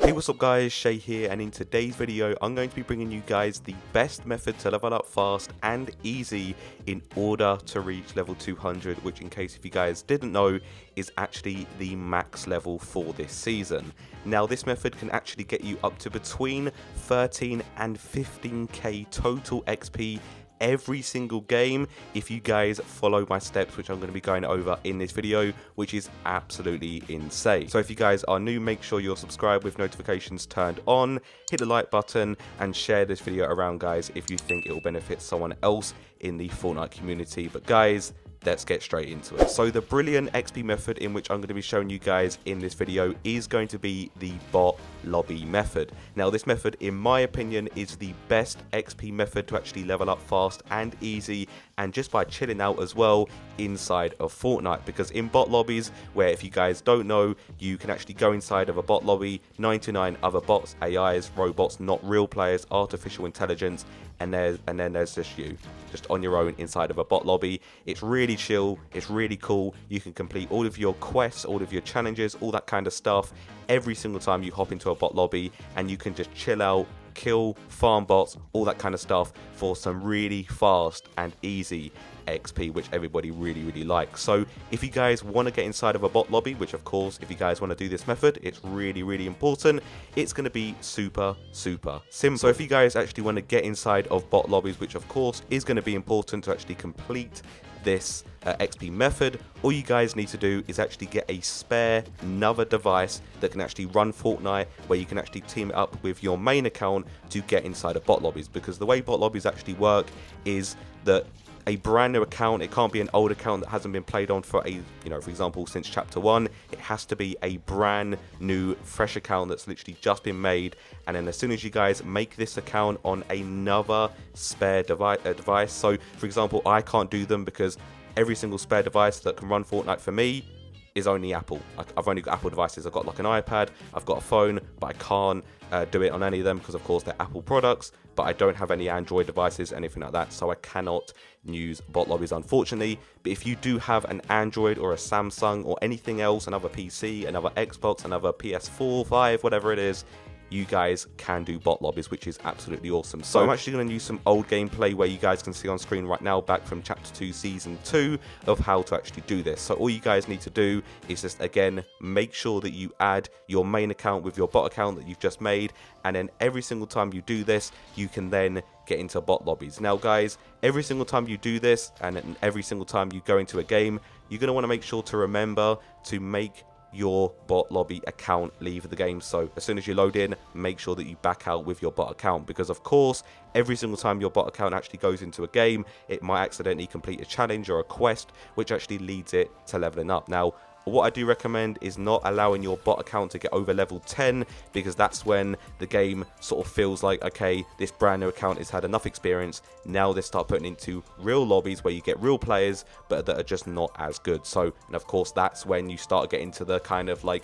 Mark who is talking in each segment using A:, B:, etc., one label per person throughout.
A: Hey, what's up guys, Shay here, and in today's video I'm going to be bringing you guys the best method to level up fast and easy in order to reach level 200, which, in case if you guys didn't know, is actually the max level for this season. Now this method can actually get you up to between 13 and 15k total XP every single game if you guys follow my steps, which I'm going to be going over in this video, which is absolutely insane. So if you guys are new, make sure you're subscribed with notifications turned on, hit the like button and share this video around, guys, if you think it will benefit someone else in the Fortnite community. But guys, let's get straight into it. So the brilliant XP method in which I'm going to be showing you guys in this video is going to be the bot lobby method. Now this method, in my opinion, is the best XP method to actually level up fast and easy, and just by chilling out as well inside of Fortnite. Because in bot lobbies, where, if you guys don't know, you can actually go inside of a bot lobby, 99 other bots, AIs, robots, not real players, artificial intelligence, and then there's just you, just on your own inside of a bot lobby. It's really chill, it's really cool. You can complete all of your quests, all of your challenges, all that kind of stuff every single time you hop into a bot lobby, and you can just chill out, kill, farm bots, all that kind of stuff for some really fast and easy XP, which everybody really likes. So if you guys want to get inside of a bot lobby, which of course, if you guys want to do this method, it's really important, it's going to be super simple. So if you guys actually want to get inside of bot lobbies, which of course is going to be important to actually complete this XP method, all you guys need to do is actually get a spare another device that can actually run Fortnite, where you can actually team it up with your main account to get inside of bot lobbies. Because the way bot lobbies actually work is that a brand new account, it can't be an old account that hasn't been played on for for example, since chapter 1. It has to be a brand new fresh account that's literally just been made. And then as soon as you guys make this account on another spare device, so for example, I can't do them because every single spare device that can run Fortnite for me is only Apple. I've only got Apple devices. I've got like an iPad, I've got a phone, but I can't do it on any of them because of course they're Apple products. But I don't have any Android devices, anything like that, so I cannot use bot lobbies, unfortunately. But if you do have an Android or a Samsung or anything else, another PC, another Xbox, another PS4, 5, whatever it is, you guys can do bot lobbies, which is absolutely awesome. So I'm actually going to use some old gameplay where you guys can see on screen right now, back from chapter 2 season 2, of how to actually do this. So all you guys need to do is just, again, make sure that you add your main account with your bot account that you've just made, and then every single time you do this, you can then get into bot lobbies. Now guys, every single time you do this, and every single time you go into a game, you're going to want to make sure to remember to make your bot lobby account leave the game. So as soon as you load in, make sure that you back out with your bot account, because of course every single time your bot account actually goes into a game, it might accidentally complete a challenge or a quest, which actually leads it to leveling up. Now what I do recommend is not allowing your bot account to get over level 10, because that's when the game sort of feels like, okay, this brand new account has had enough experience, now they start putting into real lobbies where you get real players but that are just not as good. So, and of course that's when you start getting to the kind of like,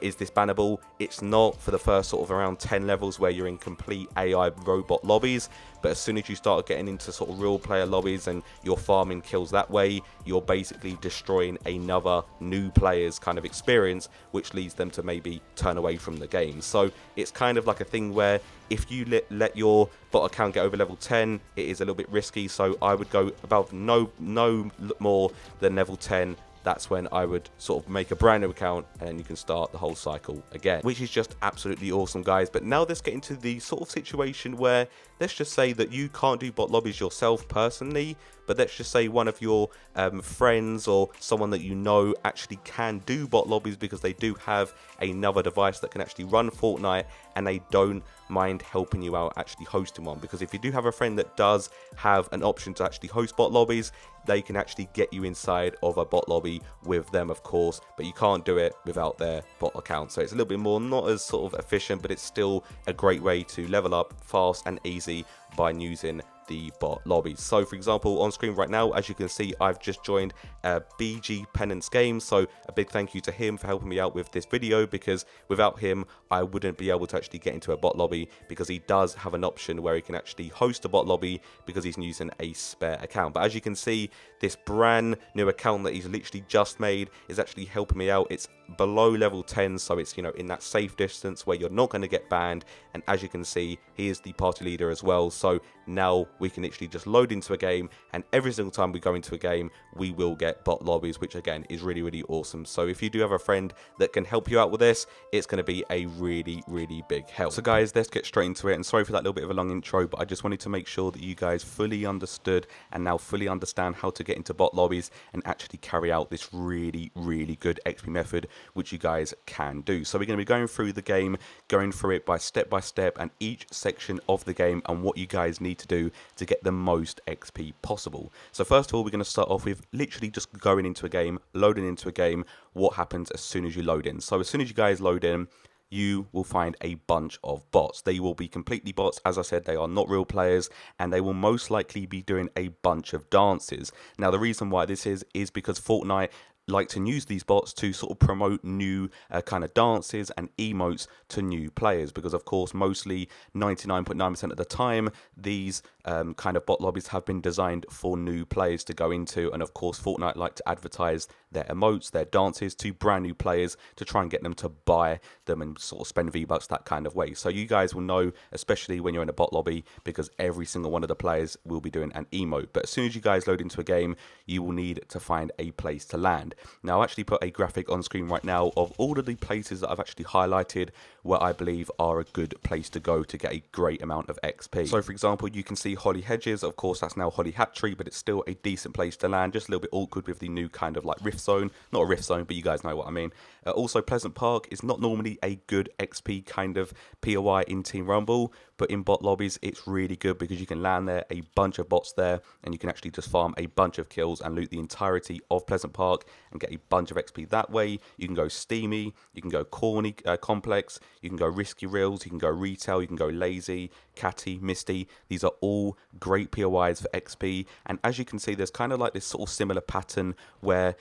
A: is this bannable? It's not for the first sort of around 10 levels where you're in complete AI robot lobbies. But as soon as you start getting into sort of real player lobbies and you're farming kills that way, you're basically destroying another new player's kind of experience, which leads them to maybe turn away from the game. So it's kind of like a thing where if you let your bot account get over level 10, it is a little bit risky. So I would go above no more than level 10. That's when I would sort of make a brand new account, and then you can start the whole cycle again, which is just absolutely awesome, guys. But now let's get into the sort of situation where, let's just say that you can't do bot lobbies yourself personally, but let's just say one of your friends or someone that you know actually can do bot lobbies because they do have another device that can actually run Fortnite, and they don't mind helping you out actually hosting one. Because if you do have a friend that does have an option to actually host bot lobbies, they can actually get you inside of a bot lobby with them, of course, but you can't do it without their bot account. So it's a little bit more, not as sort of efficient, but it's still a great way to level up fast and easy by using the bot lobbies. So for example, on screen right now, as you can see, I've just joined BG Penance Games, so a big thank you to him for helping me out with this video, because without him I wouldn't be able to actually get into a bot lobby, because he does have an option where he can actually host a bot lobby because he's using a spare account. But as you can see, this brand new account that he's literally just made is actually helping me out. It's below level 10, so it's, you know, in that safe distance where you're not going to get banned. And as you can see, he is the party leader as well, so now we can literally just load into a game, and every single time we go into a game we will get bot lobbies, which again is really, really awesome. So if you do have a friend that can help you out with this, it's going to be a really, really big help. So guys, let's get straight into it, and sorry for that little bit of a long intro, but I just wanted to make sure that you guys fully understood and now fully understand how to get into bot lobbies and actually carry out this really, really good XP method, which you guys can do. So we're going to be going through the game, going through it by step, and each section of the game and what you guys need to do to get the most XP possible. So first of all, we're going to start off with literally just going into a game, loading into a game, what happens as soon as you load in. So as soon as you guys load in, you will find a bunch of bots. They will be completely bots. As I said, they are not real players, and they will most likely be doing a bunch of dances. Now, the reason why this is because Fortnite like to use these bots to sort of promote new kind of dances and emotes to new players, because of course mostly 99.9% of the time these kind of bot lobbies have been designed for new players to go into, and of course Fortnite like to advertise their emotes, their dances to brand new players to try and get them to buy them and sort of spend V-Bucks that kind of way. So you guys will know, especially when you're in a bot lobby, because every single one of the players will be doing an emote. But as soon as you guys load into a game, you will need to find a place to land. Now, I'll actually put a graphic on screen right now of all of the places that I've actually highlighted where I believe are a good place to go to get a great amount of XP. So for example, you can see Holly Hedges. Of course, that's now Holly Hatchery, but it's still a decent place to land. Just a little bit awkward with the new kind of like rift zone. Not a rift zone, but you guys know what I mean. Also, Pleasant Park is not normally a good XP kind of POI in Team Rumble, but in bot lobbies, it's really good because you can land there, a bunch of bots there, and you can actually just farm a bunch of kills and loot the entirety of Pleasant Park and get a bunch of XP that way. You can go Steamy, you can go Corny Complex, you can go Risky Reels, you can go Retail, you can go Lazy, Catty, Misty. These are all great POIs for XP, and as you can see, there's kind of like this sort of similar pattern where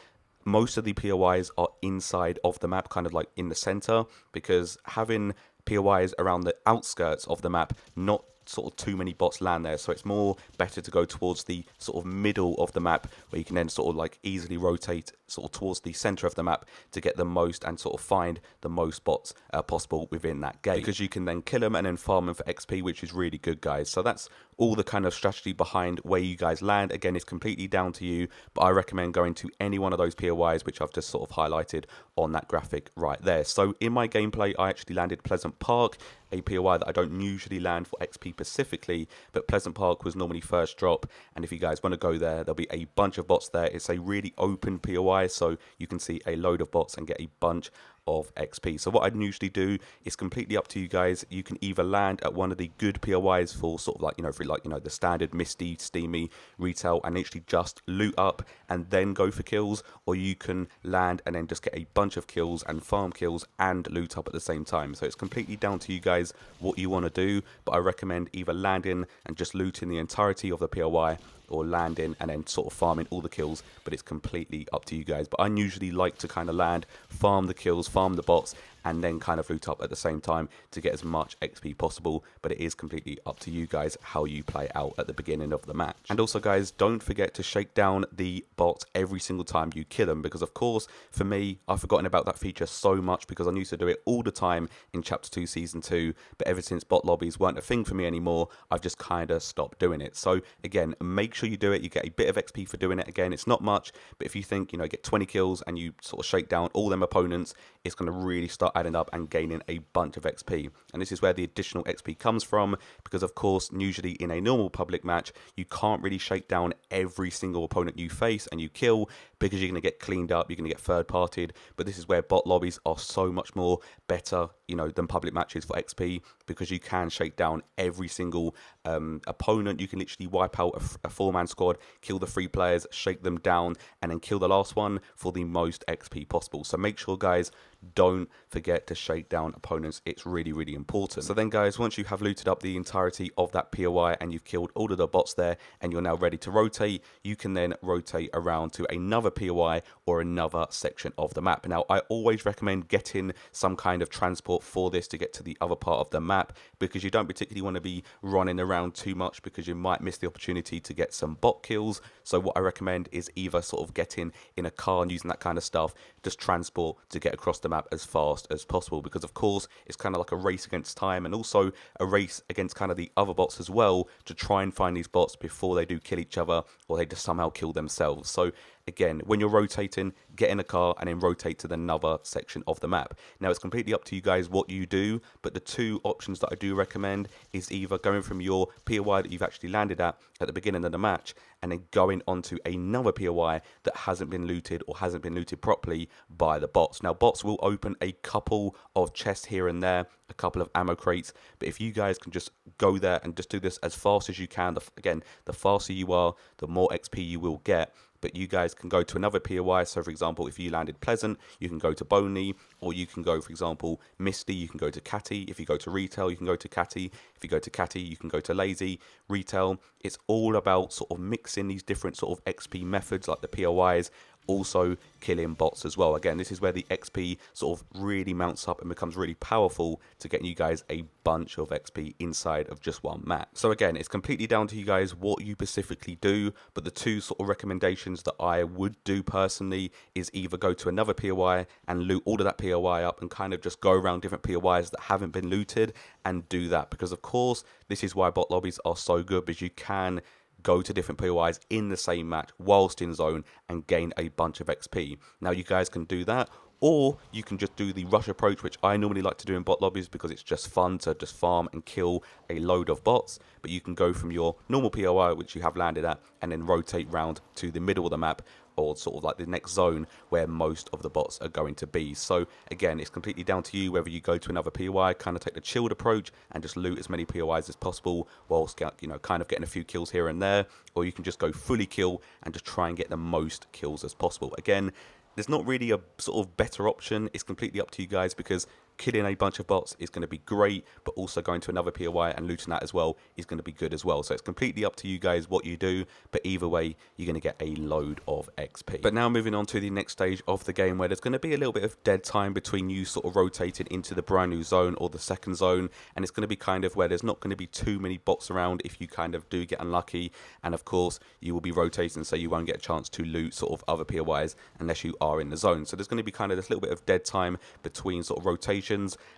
A: most of the POIs are inside of the map, kind of like in the center, because having POIs around the outskirts of the map, not sort of too many bots land there, so it's more better to go towards the sort of middle of the map where you can then sort of like easily rotate sort of towards the center of the map to get the most and sort of find the most bots possible within that game, because you can then kill them and then farm them for XP, which is really good, guys. So that's all the kind of strategy behind where you guys land. Again, it's completely down to you, but I recommend going to any one of those POIs which I've just sort of highlighted on that graphic right there. So in my gameplay, I actually landed Pleasant Park, a POI that I don't usually land for XP specifically, but Pleasant Park was normally first drop, and if you guys want to go there, there'll be a bunch of bots there. It's a really open POI, so you can see a load of bots and get a bunch of XP. So what I'd usually do is completely up to you guys. You can either land at one of the good POIs for sort of like, you know, for like, you know, the standard Misty, Steamy, Retail, and literally just loot up and then go for kills, or you can land and then just get a bunch of kills and farm kills and loot up at the same time. So it's completely down to you guys what you want to do, but I recommend either landing and just looting the entirety of the POI, or landing and then sort of farming all the kills, but it's completely up to you guys. But I usually like to kind of land, farm the kills, farm the bots, and then kind of loot up at the same time to get as much XP possible. But it is completely up to you guys how you play out at the beginning of the match. And also, guys, don't forget to shake down the bots every single time you kill them, because of course for me, I've forgotten about that feature so much because I used to do it all the time in Chapter 2 Season 2, but ever since bot lobbies weren't a thing for me anymore, I've just kind of stopped doing it. So again, make sure you do it. You get a bit of XP for doing it. Again, it's not much, but if you think, you know, get 20 kills and you sort of shake down all them opponents, it's going to really start adding up and gaining a bunch of XP. And this is where the additional XP comes from, because of course usually in a normal public match you can't really shake down every single opponent you face and you kill, because you're going to get cleaned up, you're going to get third partied. But this is where bot lobbies are so much more better, you know, than public matches for XP, because you can shake down every single opponent. You can literally wipe out a four-man squad, kill the 3 players, shake them down, and then kill the last one for the most XP possible. So make sure, guys, don't forget to shake down opponents. It's really, really important. So then, guys, once you have looted up the entirety of that POI and you've killed all of the bots there and you're now ready to rotate, you can then rotate around to another POI or another section of the map. Now, I always recommend getting some kind of transport for this to get to the other part of the map, because you don't particularly want to be running around too much, because you might miss the opportunity to get some bot kills. So what I recommend is either sort of getting in a car and using that kind of stuff, just transport to get across the map as fast as possible, because of course it's kind of like a race against time, and also a race against kind of the other bots as well, to try and find these bots before they do kill each other or they just somehow kill themselves. So again, when you're rotating, get in a car and then rotate to another section of the map. Now, it's completely up to you guys what you do, but the two options that I do recommend is either going from your POI that you've actually landed at the beginning of the match and then going onto another POI that hasn't been looted or hasn't been looted properly by the bots. Now, bots will open a couple of chests here and there, a couple of ammo crates, but if you guys can just go there and just do this as fast as you can, again, the faster you are, the more XP you will get. But you guys can go to another POI. So, for example, if you landed Pleasant, you can go to Boney, or you can go, for example, Misty, you can go to Catty. If you go to Retail, you can go to Catty. If you go to Catty, you can go to Lazy, Retail. It's all about sort of mixing these different sort of XP methods like the POIs, also killing bots as well. Again, this is where the XP sort of really mounts up and becomes really powerful to getting you guys a bunch of XP inside of just one map. So again, it's completely down to you guys what you specifically do, but the two sort of recommendations that I would do personally is either go to another POI and loot all of that POI up and kind of just go around different POIs that haven't been looted and do that, because of course this is why bot lobbies are so good, because you can go to different POIs in the same match whilst in zone and gain a bunch of XP. Now, you guys can do that, or you can just do the rush approach, which I normally like to do in bot lobbies because it's just fun to just farm and kill a load of bots. But you can go from your normal POI, which you have landed at, and then rotate round to the middle of the map, or sort of like the next zone where most of the bots are going to be. So again, it's completely down to you whether you go to another POI, kind of take the chilled approach and just loot as many POIs as possible whilst, you know, kind of getting a few kills here and there, or you can just go fully kill and just try and get the most kills as possible. Again, there's not really a sort of better option. It's completely up to you guys, because killing a bunch of bots is going to be great, but also going to another POI and looting that as well is going to be good as well. So it's completely up to you guys what you do, but either way, you're going to get a load of XP. But now moving on to the next stage of the game, where there's going to be a little bit of dead time between you sort of rotating into the brand new zone or the second zone, and it's going to be kind of where there's not going to be too many bots around if you kind of do get unlucky, and of course you will be rotating, so you won't get a chance to loot sort of other POIs unless you are in the zone. So there's going to be kind of this little bit of dead time between sort of rotations.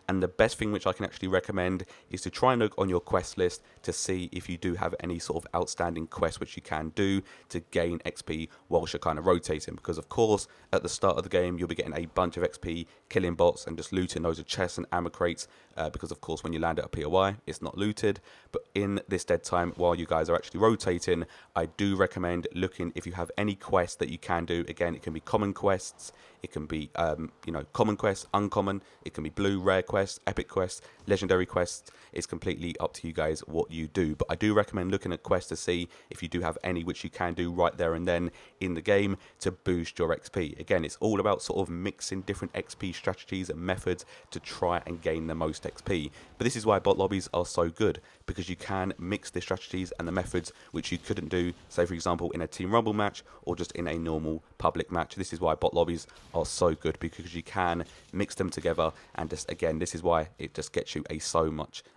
A: And the best thing which I can actually recommend is to try and look on your quest list to see if you do have any sort of outstanding quests which you can do to gain XP whilst you're kind of rotating, because of course at the start of the game you'll be getting a bunch of XP killing bots and just looting those of chests and ammo crates, because of course when you land at a POI it's not looted. But in this dead time while you guys are actually rotating, I do recommend looking if you have any quests that you can do. Again, it can be common quests, it can be you know, common quests, uncommon, it can be blue, rare quests, epic quests, legendary quests. It's completely up to you guys what you do, but I do recommend looking at quests to see if you do have any which you can do right there and then in the game to boost your XP. Again, it's all about sort of mixing different XP strategies and methods to try and gain the most XP. But this is why bot lobbies are so good, because you can mix the strategies and the methods which you couldn't do, say for example in a Team Rumble match or just in a normal public match. This is why bot lobbies are so good, because you can mix them together, and just again, this is why it just gets you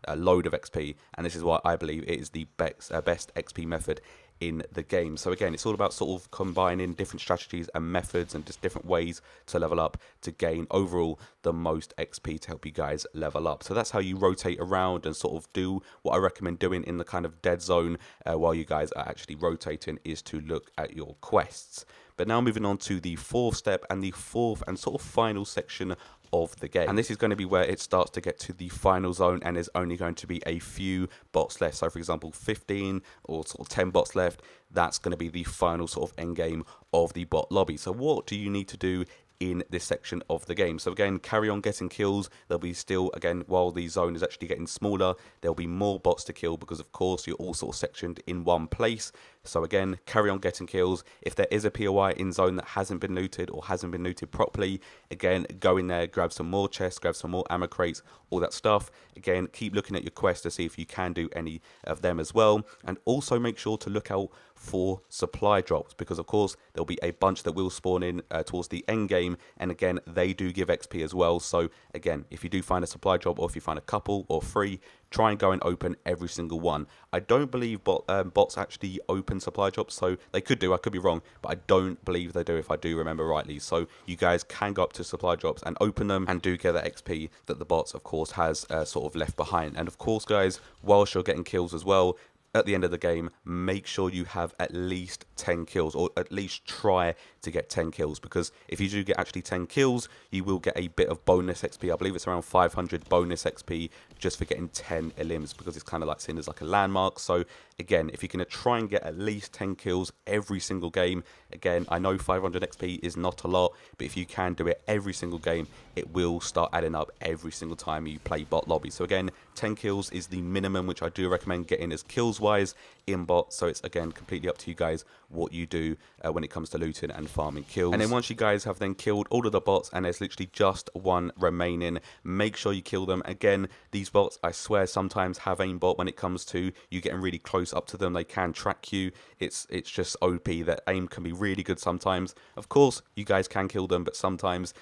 A: a load of XP, and this is why I believe it is the best XP method in the game. So again, it's all about sort of combining different strategies and methods and just different ways to level up to gain overall the most XP to help you guys level up. So that's how you rotate around and sort of do what I recommend doing in the kind of dead zone while you guys are actually rotating, is to look at your quests. But now moving on to the fourth step and the fourth and sort of final section of the game, and this is going to be where it starts to get to the final zone, and there's only going to be a few bots left. So for example 15 or sort of 10 bots left. That's going to be the final sort of end game of the bot lobby. So what do you need to do in this section of the game? So again, carry on getting kills. There'll be still, again, while the zone is actually getting smaller, there'll be more bots to kill, because of course you're all sort of sectioned in one place. So again, carry on getting kills. If there is a POI in zone that hasn't been looted or hasn't been looted properly, again, go in there, grab some more chests, grab some more ammo crates, all that stuff. Again, keep looking at your quests to see if you can do any of them as well, and also make sure to look out for supply drops, because of course there'll be a bunch that will spawn in towards the end game, and again they do give XP as well. So again, if you do find a supply drop, or if you find a couple or three, try and go and open every single one. I don't believe bots actually open supply drops, so they could do, I could be wrong, but I don't believe they do if I do remember rightly. So you guys can go up to supply drops and open them, and do get that XP that the bots of course has sort of left behind. And of course guys, whilst you're getting kills as well, at the end of the game, make sure you have at least 10 kills, or at least try to get 10 kills, because if you do get actually 10 kills, you will get a bit of bonus XP. I believe it's around 500 bonus XP just for getting 10 elims, because it's kind of like seen as like a landmark. So again, if you're going to try and get at least 10 kills every single game, again, I know 500 XP is not a lot, but if you can do it every single game, it will start adding up every single time you play bot lobby. So again, 10 kills is the minimum, which I do recommend getting as kills wise in bots. So it's again completely up to you guys what you do when it comes to looting and farming kills. And then once you guys have then killed all of the bots and there's literally just one remaining, make sure you kill them. Again, these bots, I swear, sometimes have aimbot when it comes to you getting really close up to them. They can track you. It's just OP. That aim can be really good sometimes. Of course, you guys can kill them, but sometimes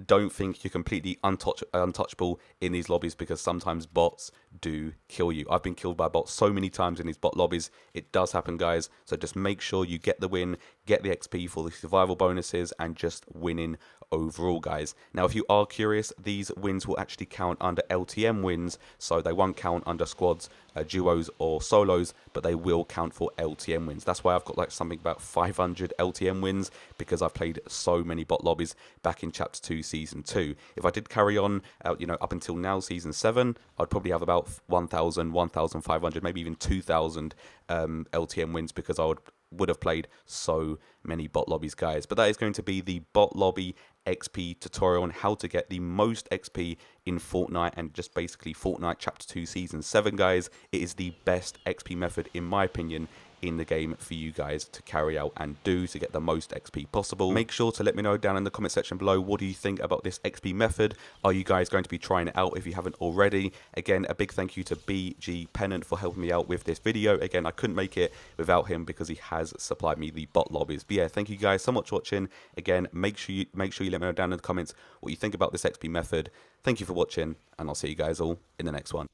A: don't think you're completely untouchable in these lobbies, because sometimes bots do kill you. I've been killed by bots so many times in these bot lobbies. It does happen, guys. So just make sure you get the win, get the XP for the survival bonuses, and just winning overall, guys. Now, if you are curious, these wins will actually count under LTM wins, so they won't count under squads, duos or solos, but they will count for LTM wins. That's why I've got like something about 500 LTM wins, because I've played so many bot lobbies back in chapter 2 season 2. If I did carry on you know, up until now season 7, I'd probably have about 1,000, 1,500, maybe even 2,000 LTM wins, because I would have played so many bot lobbies, guys. But that is going to be the bot lobby XP tutorial on how to get the most XP in Fortnite, and just basically Fortnite chapter 2 season 7, guys. It is the best XP method in my opinion in the game for you guys to carry out and do to get the most XP possible. Make sure to let me know down in the comment section below, what do you think about this XP method? Are you guys going to be trying it out if you haven't already? Again, a big thank you to BG Pennant for helping me out with this video. Again, I couldn't make it without him, because he has supplied me the bot lobbies. But yeah, thank you guys so much for watching. Again, make sure you let me know down in the comments what you think about this XP method. Thank you for watching, and I'll see you guys all in the next one.